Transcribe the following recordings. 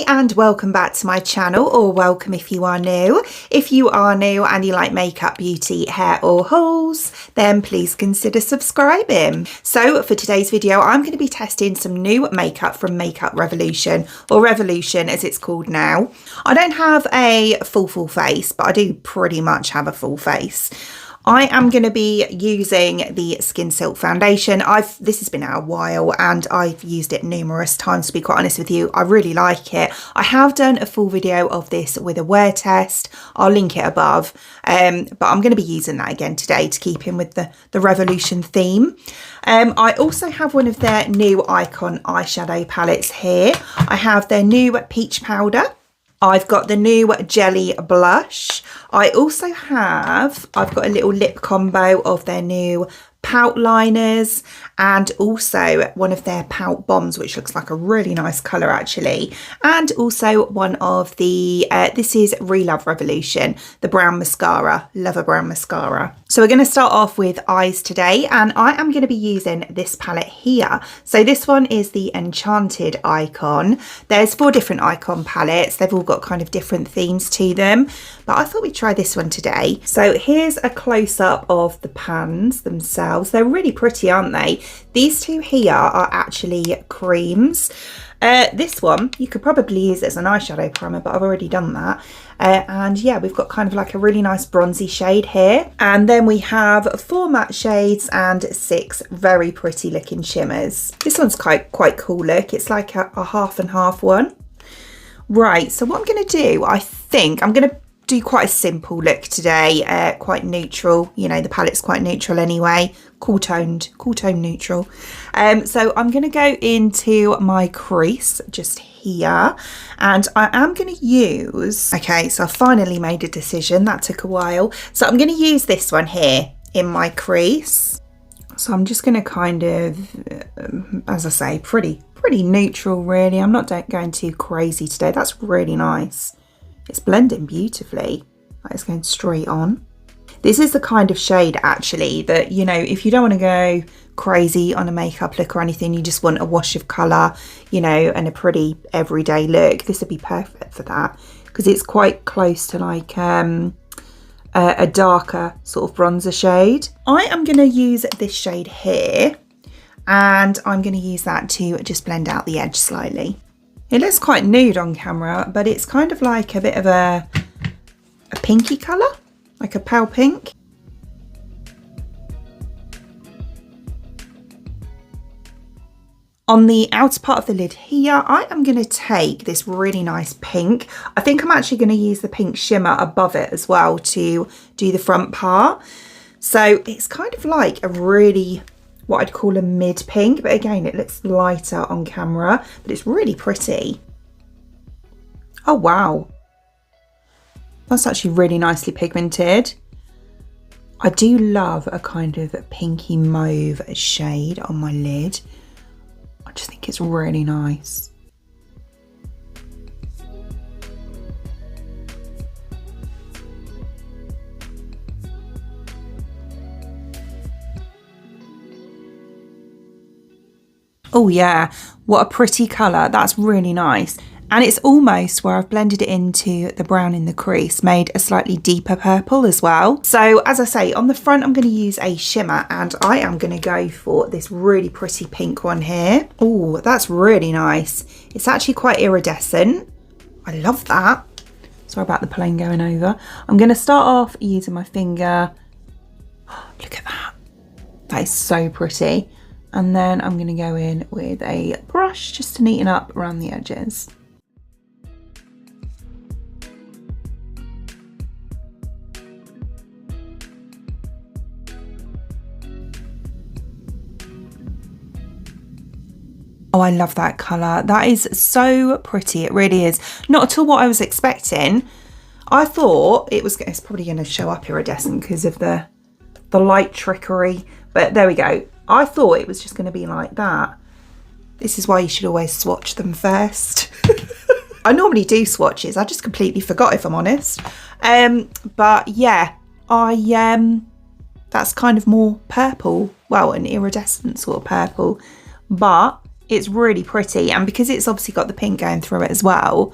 and welcome back to my channel, or welcome if you are new. If you are new and you like makeup, beauty, hair or hauls, then please consider subscribing. So for today's video, I'm going to be testing some new makeup from Makeup Revolution, or Revolution as it's called now. I don't have a full face, but I do pretty much have a full face. I am going to be using the Skin Silk foundation. This has been out a while and I've used it numerous times, to be quite honest with you. I really like it. I have done a full video of this with a wear test. I'll link it above. But I'm going to be using that again today to keep in with the Revolution theme. I also have one of their new Icon eyeshadow palettes here. I have their new peach powder. I've got the new jelly blush. I also have, I've got a little lip combo of their new Pout liners and also one of their Pout bombs, which looks like a really nice colour actually. And also one of the, this is Relove Revolution, the brown mascara, love a brown mascara. So we're going to start off with eyes today, and I am going to be using this palette here. So this one is the Enchanted Icon. There's 4 different Icon palettes. They've all got kind of different themes to them, but I thought we'd try this one today. So here's a close-up of the pans themselves. They're really pretty, aren't they? These two here are actually creams. This one you could probably use as an eyeshadow primer, but I've already done that. And yeah, we've got kind of like a really nice bronzy shade here, and then we have 4 matte shades and 6 very pretty looking shimmers. This one's quite cool look. It's like a half and half one. Right, so what I'm going to do, I think I'm going to do quite a simple look today, quite neutral. You know, the palette's quite neutral anyway, cool toned neutral. So I'm going to go into my crease just here, and I am going to use, okay, so I finally made a decision. That took a while. So I'm going to use this one here in my crease. So I'm just going to kind of, as I say, pretty neutral really. I'm not going too crazy today. That's really nice. It's blending beautifully. That is going straight on. This is the kind of shade actually that, you know, if you don't want to go crazy on a makeup look or anything, you just want a wash of colour, you know, and a pretty everyday look, this would be perfect for that, because it's quite close to like a darker sort of bronzer shade. I am going to use this shade here, and I'm going to use that to just blend out the edge slightly. It looks quite nude on camera, but it's kind of like a bit of a pinky colour, like a pale pink. On the outer part of the lid here, I am going to take this really nice pink. I think I'm actually going to use the pink shimmer above it as well to do the front part. So it's kind of like a really, what I'd call a mid pink, but again, it looks lighter on camera, but it's really pretty. Oh wow, that's actually really nicely pigmented. I do love a kind of pinky mauve shade on my lid. I just think it's really nice. Oh yeah, what a pretty colour. That's really nice. And it's almost where I've blended it into the brown in the crease, made a slightly deeper purple as well. So as I say, on the front, I'm going to use a shimmer, and I am going to go for this really pretty pink one here. Oh, that's really nice. It's actually quite iridescent. I love that. Sorry about the plane going over. I'm going to start off using my finger. Oh, look at that. That is so pretty. And then I'm going to go in with a brush just to neaten up around the edges. Oh, I love that colour. That is so pretty. It really is. Not at all what I was expecting. I thought it's probably going to show up iridescent because of the light trickery, but there we go. I thought it was just going to be like that. This is why you should always swatch them first. I normally do swatches. I just completely forgot, if I'm honest. But yeah, that's kind of more purple. Well, an iridescent sort of purple. But It's really pretty, and because it's obviously got the pink going through it as well,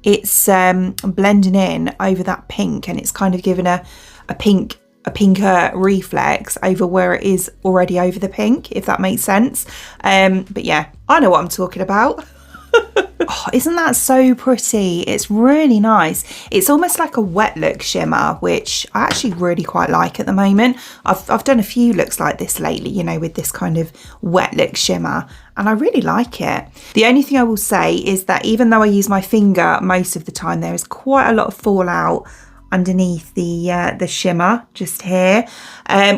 it's blending in over that pink, and it's kind of given a pinker reflex over where it is already over the pink, if that makes sense. But yeah, I know what I'm talking about. Oh, isn't that so pretty? It's really nice. It's almost like a wet look shimmer, which I actually really quite like at the moment. I've done a few looks like this lately, you know, with this kind of wet look shimmer, and I really like it. The only thing I will say is that even though I use my finger most of the time, there is quite a lot of fallout underneath the shimmer just here,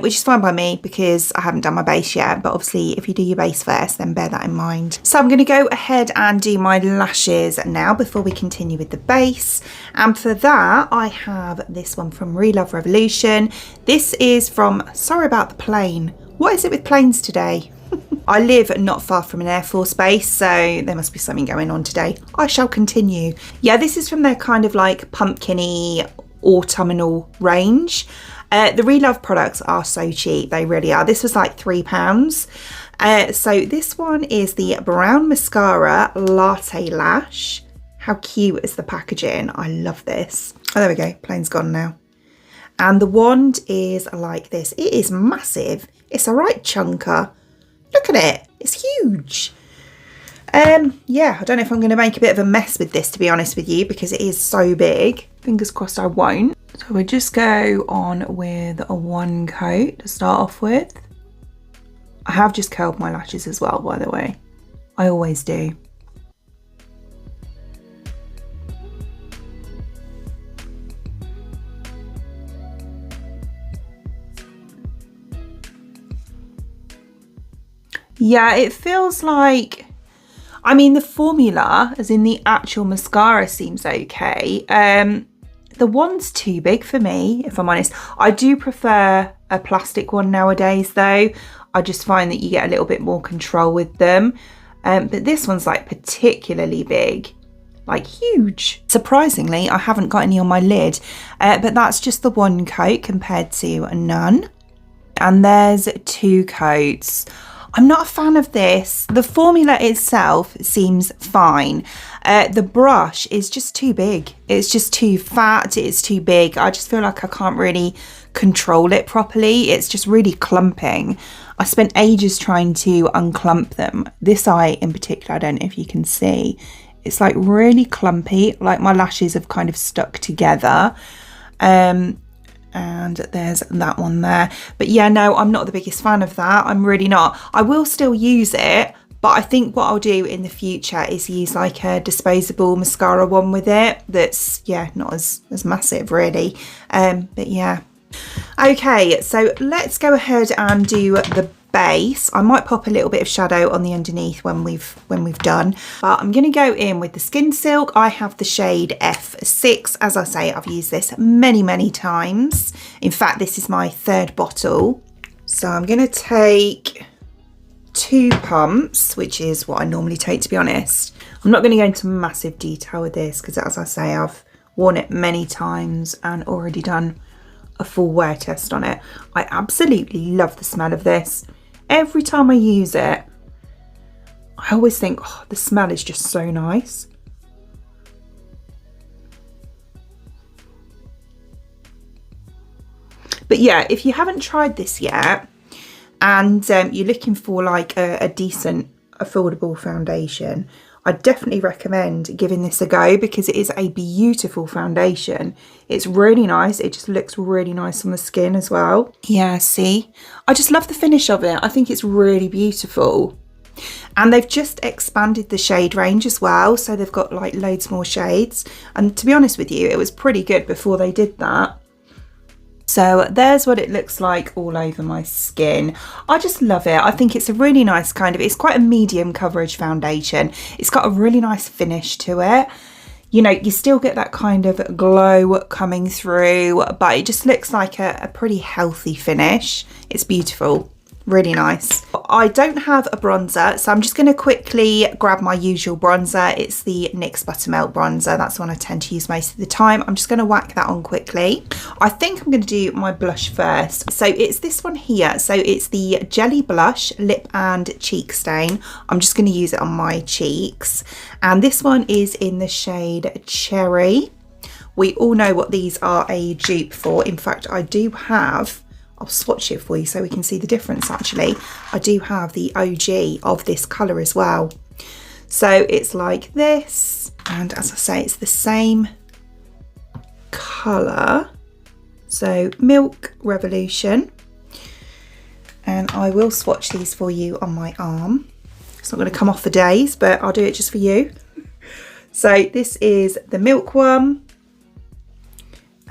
which is fine by me because I haven't done my base yet, but obviously if you do your base first, then bear that in mind. So I'm going to go ahead and do my lashes now before we continue with the base, and for that I have this one from Relove Revolution. This is from, sorry about the plane, what is it with planes today? I live not far from an Air Force base, so there must be something going on today. I shall continue. Yeah, this is from their kind of like pumpkin-y autumnal range. The Relove products are so cheap, they really are. This was like £3. So this one is the Brown Mascara Latte Lash. How cute is the packaging? I love this. Oh, there we go, plane's gone now. And the wand is like this. It is massive. It's a right chunker. Look at it, it's huge. Yeah, I don't know if I'm going to make a bit of a mess with this, to be honest with you, because it is so big. Fingers crossed I won't. So we'll just go on with a one coat to start off with. I have just curled my lashes as well, by the way. I always do. Yeah, it feels like, I mean, the formula, as in the actual mascara, seems okay. The wand's too big for me, if I'm honest. I do prefer a plastic one nowadays, though. I just find that you get a little bit more control with them. But this one's like particularly big, like huge. Surprisingly, I haven't got any on my lid, but that's just the one coat compared to none. And there's two coats. I'm not a fan of this. The formula itself seems fine. The brush is just too big. It's just too fat. It's too big. I just feel like I can't really control it properly. It's just really clumping. I spent ages trying to unclump them. This eye in particular, I don't know if you can see. It's like really clumpy, like my lashes have kind of stuck together. And there's that one there. But yeah, no, I'm not the biggest fan of that. I'm really not. I will still use it, but I think what I'll do in the future is use like a disposable mascara one with it that's, yeah, not as massive really. But yeah. Okay, so let's go ahead and do the base. I might pop a little bit of shadow on the underneath when we've done, but I'm going to go in with the Skin Silk. I have the shade F6. As I say, I've used this many times. In fact, this is my third bottle. So I'm going to take 2 pumps, which is what I normally take, to be honest. I'm not going to go into massive detail with this because, as I say, I've worn it many times and already done a full wear test on it. I absolutely love the smell of this. Every time I use it, I always think, oh, the smell is just so nice. But yeah, if you haven't tried this yet and you're looking for like a decent, affordable foundation, I definitely recommend giving this a go because it is a beautiful foundation. It's really nice. It just looks really nice on the skin as well. Yeah, see? I just love the finish of it. I think it's really beautiful. And they've just expanded the shade range as well. So they've got like loads more shades. And to be honest with you, it was pretty good before they did that. So there's what it looks like all over my skin. I just love it. I think it's a really nice kind of, it's quite a medium coverage foundation. It's got a really nice finish to it. You know, you still get that kind of glow coming through, but it just looks like a pretty healthy finish. It's beautiful. Really nice. I don't have a bronzer, so I'm just going to quickly grab my usual bronzer. It's the NYX Buttermelt bronzer. That's the one I tend to use most of the time. I'm just going to whack that on quickly. I think I'm going to do my blush first. So it's this one here. So it's the Jelly Blush Lip and Cheek Stain. I'm just going to use it on my cheeks. And this one is in the shade Cherry. We all know what these are a dupe for. In fact, I do have... I'll swatch it for you so we can see the difference actually. I do have the OG of this colour as well. So it's like this, and as I say, it's the same colour. So Milk Revolution. And I will swatch these for you on my arm. It's not going to come off for days, but I'll do it just for you. So this is the Milk one.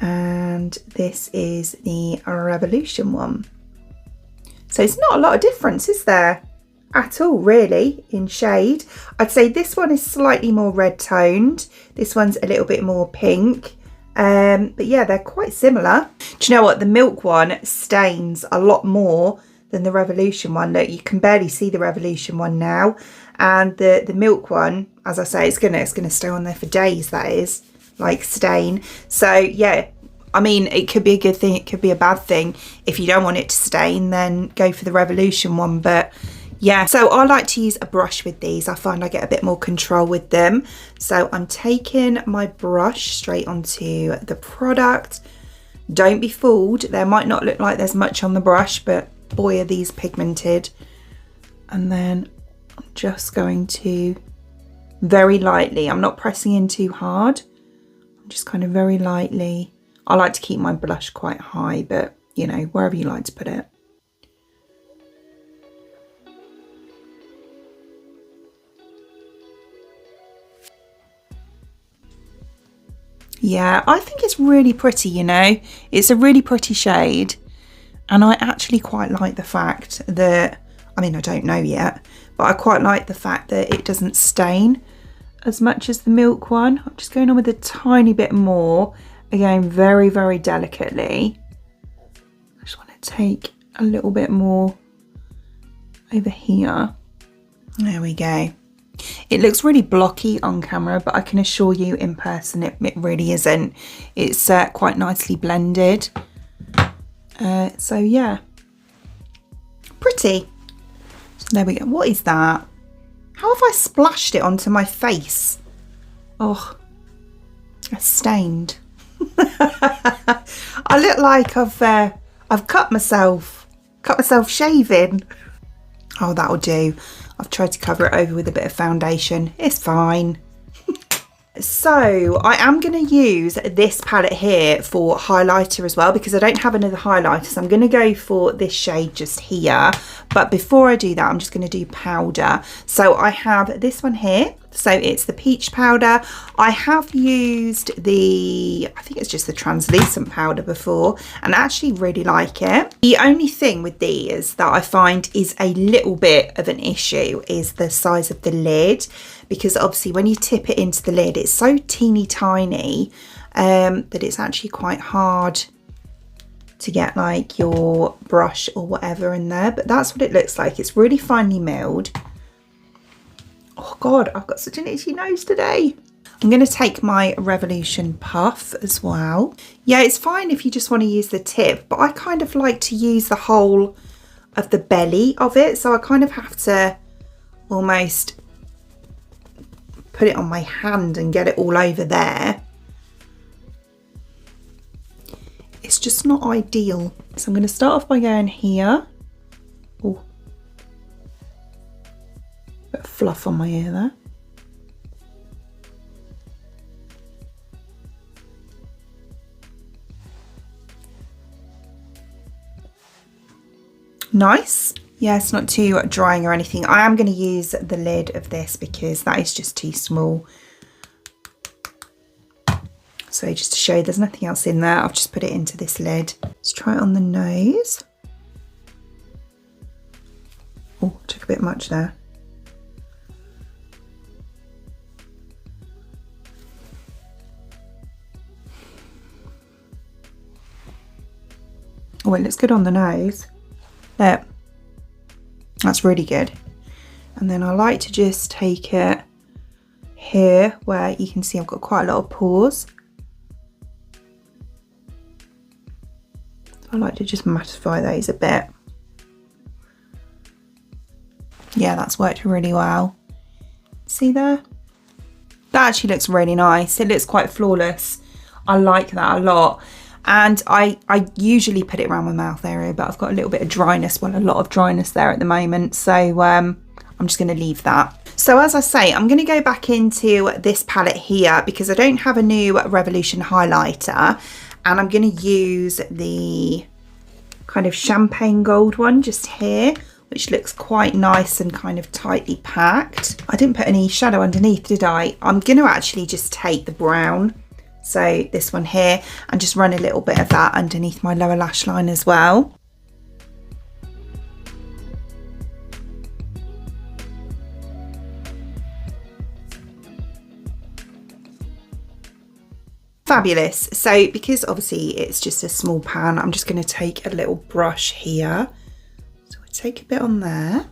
And this is the Revolution one. So it's not a lot of difference, is there? At all, really, in shade. I'd say this one is slightly more red toned. This one's a little bit more pink. But yeah, they're quite similar. Do you know what? The Milk one stains a lot more than the Revolution one. Look, you can barely see the Revolution one now. And the Milk one, as I say, it's gonna stay on there for days, that is. Like stain. So yeah, I mean, it could be a good thing, it could be a bad thing. If you don't want it to stain, then go for the Revolution one. But yeah, so I like to use a brush with these. I find I get a bit more control with them. So I'm taking my brush straight onto the product. Don't be fooled, there might not look like there's much on the brush, but boy are these pigmented. And then I'm just going to very lightly, I'm not pressing in too hard, just kind of very lightly. I like to keep my blush quite high, but you know, wherever you like to put it. Yeah, I think it's really pretty, you know. It's a really pretty shade. And I actually quite like the fact that, I mean, I don't know yet, but I quite like the fact that it doesn't stain as much as the Milk one. I'm just going on with a tiny bit more, again very, very delicately. I just want to take a little bit more over here. There we go. It looks really blocky on camera, but I can assure you in person it really isn't. It's quite nicely blended. So yeah, pretty. So there we go. What is that? How have I splashed it onto my face? Oh, it's stained. I look like I've cut myself shaving. Oh, that'll do. I've tried to cover it over with a bit of foundation. It's fine. So I am going to use this palette here for highlighter as well, because I don't have another highlighter. So I'm going to go for this shade just here. But before I do that, I'm just going to do powder. So I have this one here. So it's the peach powder. I have used I think it's just the translucent powder before, and I actually really like it. The only thing with these that I find is a little bit of an issue is the size of the lid, because obviously when you tip it into the lid, it's so teeny tiny that it's actually quite hard to get like your brush or whatever in there. But that's what it looks like. It's really finely milled. Oh God, I've got such an itchy nose today. I'm going to take my Revolution Puff as well. Yeah, it's fine if you just want to use the tip, but I kind of like to use the whole of the belly of it. So I kind of have to almost put it on my hand and get it all over there. It's just not ideal. So I'm going to start off by going here. Oh, bit of fluff on my ear there. Nice. Yeah, it's not too drying or anything. I am going to use the lid of this because that is just too small. So just to show you, there's nothing else in there. I've just put it into this lid. Let's try it on the nose. Oh, took a bit much there. Oh, it looks good on the nose. There. That's really good. And then I like to just take it here where you can see I've got quite a lot of pores. I like to just mattify those a bit. Yeah, that's worked really well. See there? That actually looks really nice. It looks quite flawless. I like that a lot. And I usually put it around my mouth area, but I've got a little bit of dryness, well, a lot of dryness there at the moment. So I'm just going to leave that. So as I say, I'm going to go back into this palette here because I don't have a new Revolution highlighter, and I'm going to use the kind of champagne gold one just here, which looks quite nice and kind of tightly packed. I didn't put any shadow underneath, did I? I'm going to actually just take the brown, so this one here, and just run a little bit of that underneath my lower lash line as well. Fabulous. So because obviously it's just a small pan, I'm just going to take a little brush here. So I take a bit on there.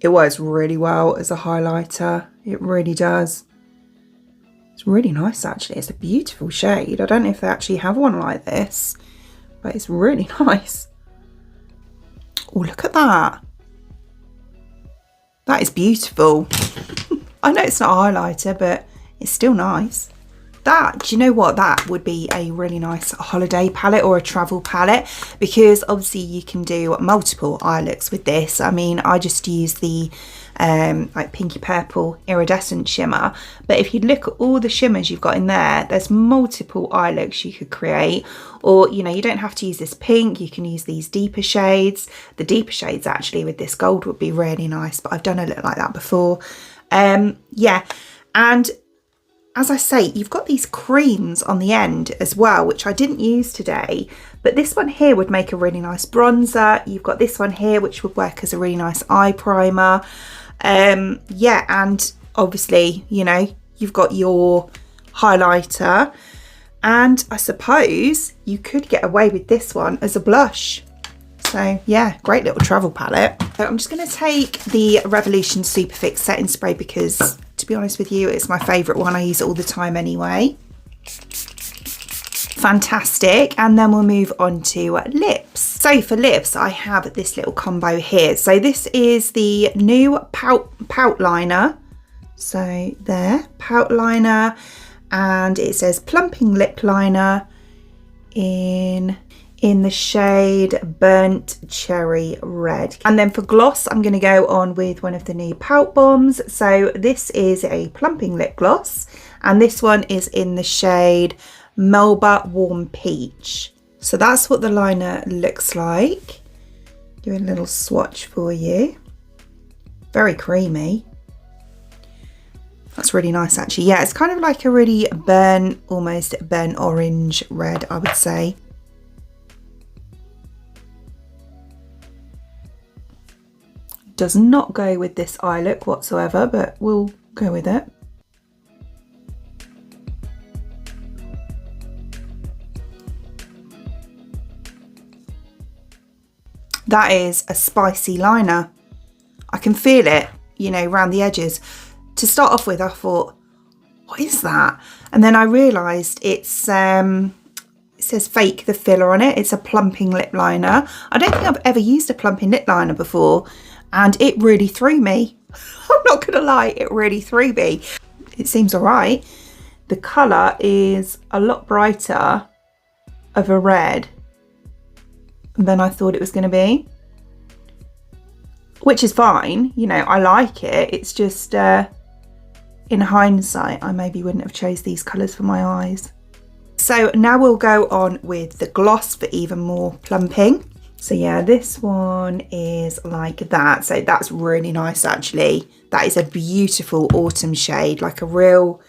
It works really well as a highlighter. It really does. It's really nice actually. It's a beautiful shade. I don't know if they actually have one like this, but it's really nice. Oh, look at that. That is beautiful. I know it's not a highlighter, but it's still nice. That, do you know what? That would be a really nice holiday palette or a travel palette, because obviously you can do multiple eye looks with this. I mean, I just use the like pinky purple iridescent shimmer, but if you look at all the shimmers you've got in there, there's multiple eye looks you could create. Or, you know, you don't have to use this pink, you can use these deeper shades. The deeper shades actually with this gold would be really nice, but I've done a look like that before. Yeah, and as I say, you've got these creams on the end as well, which I didn't use today, but this one here would make a really nice bronzer. You've got this one here, which would work as a really nice eye primer. Yeah, and obviously, you know, you've got your highlighter, and I suppose you could get away with this one as a blush. So yeah, great little travel palette. So I'm just going to take the Revolution Superfix setting spray because, to be honest with you, it's my favourite one. I use it all the time anyway. Fantastic. And then we'll move on to lips. So for lips, I have this little combo here. So this is the new Pout liner. So there, Pout liner, and it says plumping lip liner in the shade Burnt Cherry Red. And then for gloss, I'm going to go on with one of the new Pout bombs. So this is a plumping lip gloss, and this one is in the shade Melba Warm Peach. So that's what the liner looks like. Do a little swatch for you. Very creamy. That's really nice actually. Yeah, it's kind of like a really burnt, almost burnt orange red, I would say. Does not go with this eye look whatsoever, but we'll go with it. That is a spicy liner. I can feel it, you know, around the edges. To start off with, I thought, what is that? And then I realised it's it says Fake the Filler on it. It's a plumping lip liner. I don't think I've ever used a plumping lip liner before, and it really threw me. I'm not gonna lie, it really threw me. It seems all right. The colour is a lot brighter of a red than I thought it was gonna be, which is fine. You know, I like it. It's just, in hindsight, I maybe wouldn't have chose these colours for my eyes. So now we'll go on with the gloss for even more plumping. So yeah, this one is like that. So that's really nice actually. That is a beautiful autumn shade, like a real,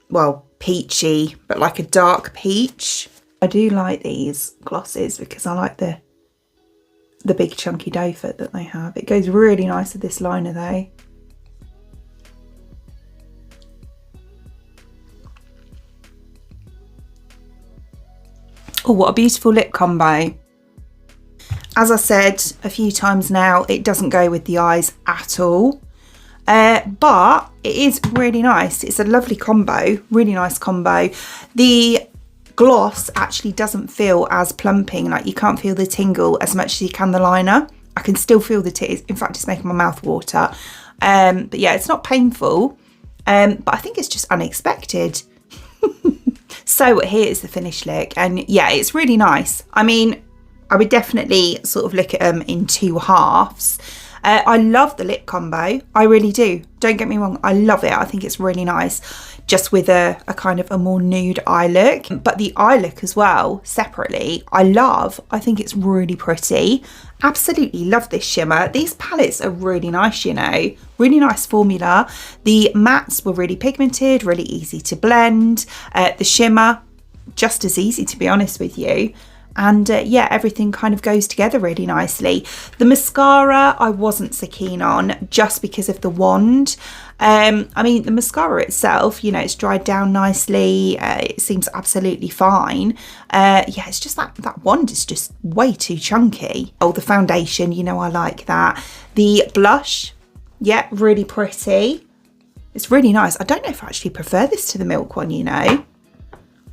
well, peachy, but like a dark peach. I do like these glosses because I like the big chunky doe foot that they have. It goes really nice with this liner though. Oh, what a beautiful lip combo. As I said a few times now, it doesn't go with the eyes at all. But it is really nice. It's a lovely combo, really nice combo. The gloss actually doesn't feel as plumping, like you can't feel the tingle as much as you can the liner. I can still feel the tears. In fact, it's making my mouth water. But yeah, it's not painful, but I think it's just unexpected. So here is the finished look, and yeah, it's really nice. I mean, I would definitely sort of look at them in two halves. I love the lip combo, I really do. Don't get me wrong, I love it. I think it's really nice, just with a kind of a more nude eye look. But the eye look as well, separately, I love. I think it's really pretty. Absolutely love this shimmer. These palettes are really nice, you know, really nice formula. The mattes were really pigmented, really easy to blend. The shimmer, just as easy, to be honest with you. And yeah, everything kind of goes together really nicely. The mascara I wasn't so keen on, just because of the wand. I mean, the mascara itself, you know, it's dried down nicely. It seems absolutely fine. Yeah, it's just that wand is just way too chunky. Oh, the foundation, you know, I like that. The blush, yeah, really pretty. It's really nice. I don't know if I actually prefer this to the milk one, you know.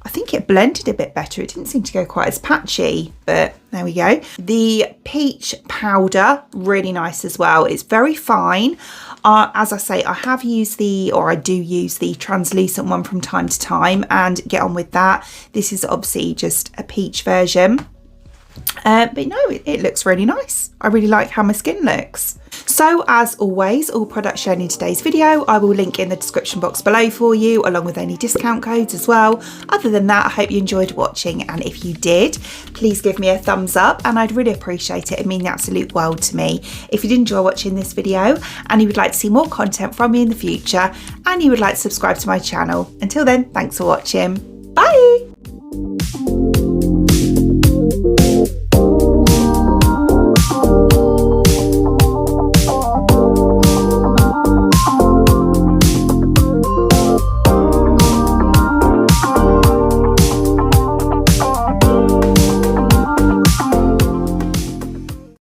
I think it blended a bit better. It didn't seem to go quite as patchy, but there we go. The peach powder, really nice as well. It's very fine. As I say, I have used I do use the translucent one from time to time and get on with that. This is obviously just a peach version. But no, it looks really nice. I really like how my skin looks. So as always, all products shown in today's video I will link in the description box below for you, along with any discount codes as well. Other than that, I hope you enjoyed watching, and if you did, please give me a thumbs up and I'd really appreciate it. It means the absolute world to me. If you did enjoy watching this video and you would like to see more content from me in the future, and you would like to subscribe to my channel, until then, thanks for watching. Bye!